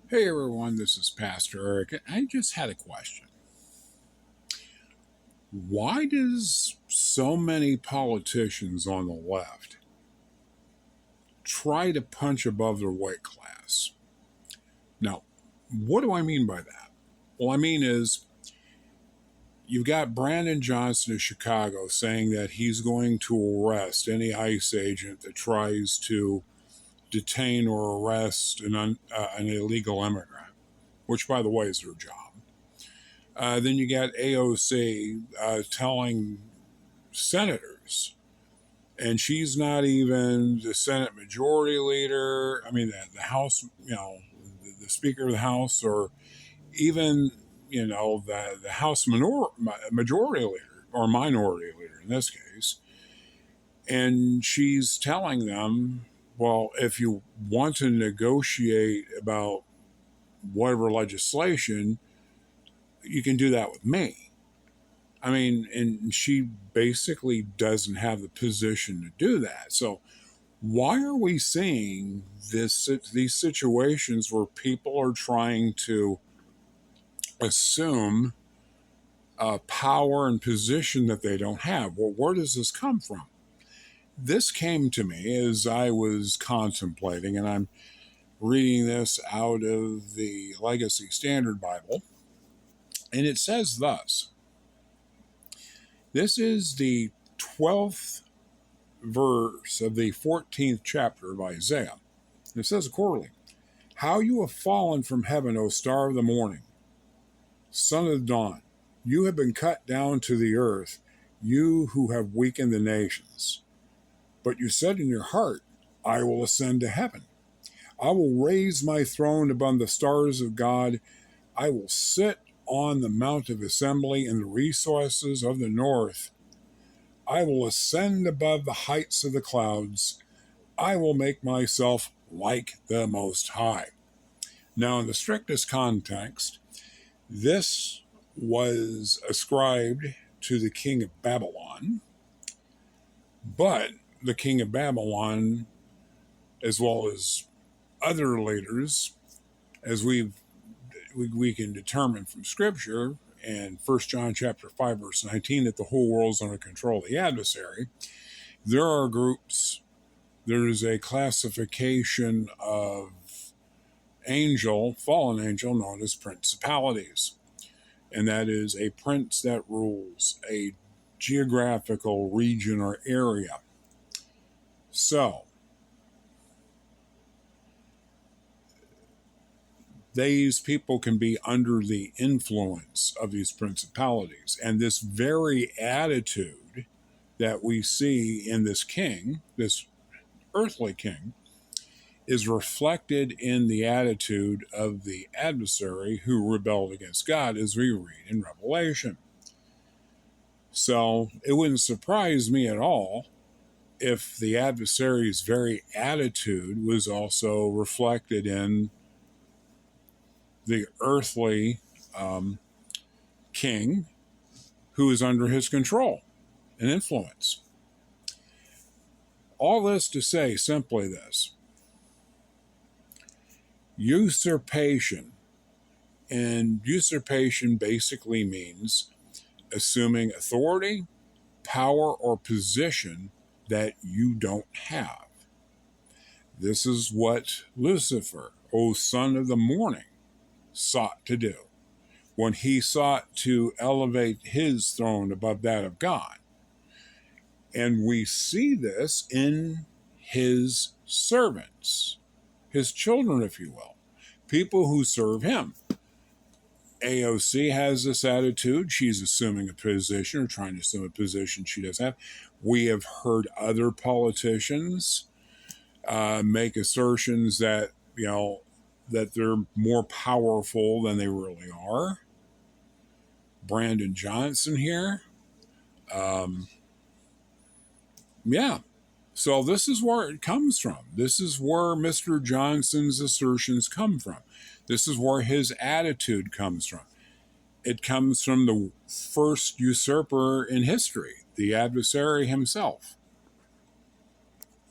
Hey everyone, this is Pastor Eric. I just had a question. Why does so many politicians on the left try to punch above their weight class? Now, what do I mean by that? Well, I mean is you've got Brandon Johnson of Chicago saying that he's going to arrest any ICE agent that tries to detain or arrest an illegal immigrant, which, by the way, is their job. Then you got AOC telling senators, and she's not even the Senate Majority Leader. I mean, the House, the Speaker of the House, or even, the House Majority Leader or Minority Leader in this case. And she's telling them, well, if you want to negotiate about whatever legislation, you can do that with me. I mean, and she basically doesn't have the position to do that. So why are we seeing these situations where people are trying to assume power and position that they don't have? Well, where does this come from? This came to me as I was contemplating, and I'm reading this out of the Legacy Standard Bible, and it says thus. This is the 12th verse of the 14th chapter of Isaiah. It says accordingly, "How you have fallen from heaven, O star of the morning, son of the dawn. You have been cut down to the earth, you who have weakened the nations. But you said in your heart, I will ascend to heaven. I will raise my throne above the stars of God. I will sit on the mount of assembly in the resources of the north. I will ascend above the heights of the clouds. I will make myself like the Most High." Now, in the strictest context, this was ascribed to the king of Babylon, but the king of Babylon, as well as other leaders, as we can determine from Scripture, and 1 John chapter 5, verse 19, that the whole world is under control of the adversary. There are groups, there is a classification of fallen angel, known as principalities. And that is a prince that rules a geographical region or area. So, these people can be under the influence of these principalities. And this very attitude that we see in this king, this earthly king, is reflected in the attitude of the adversary who rebelled against God, as we read in Revelation. So it wouldn't surprise me at all if the adversary's very attitude was also reflected in the earthly king who is under his control and influence. All this to say simply this: usurpation. And usurpation basically means assuming authority, power, or position that you don't have. This is what Lucifer, O son of the morning, sought to do when he sought to elevate his throne above that of God. And we see this in his servants, his children, if you will, people who serve him. AOC has this attitude. She's assuming a position or trying to assume a position she doesn't have. We have heard other politicians make assertions that, that they're more powerful than they really are. Brandon Johnson here. Yeah. So this is where it comes from. This is where Mr. Johnson's assertions come from. This is where his attitude comes from. It comes from the first usurper in history, the adversary himself.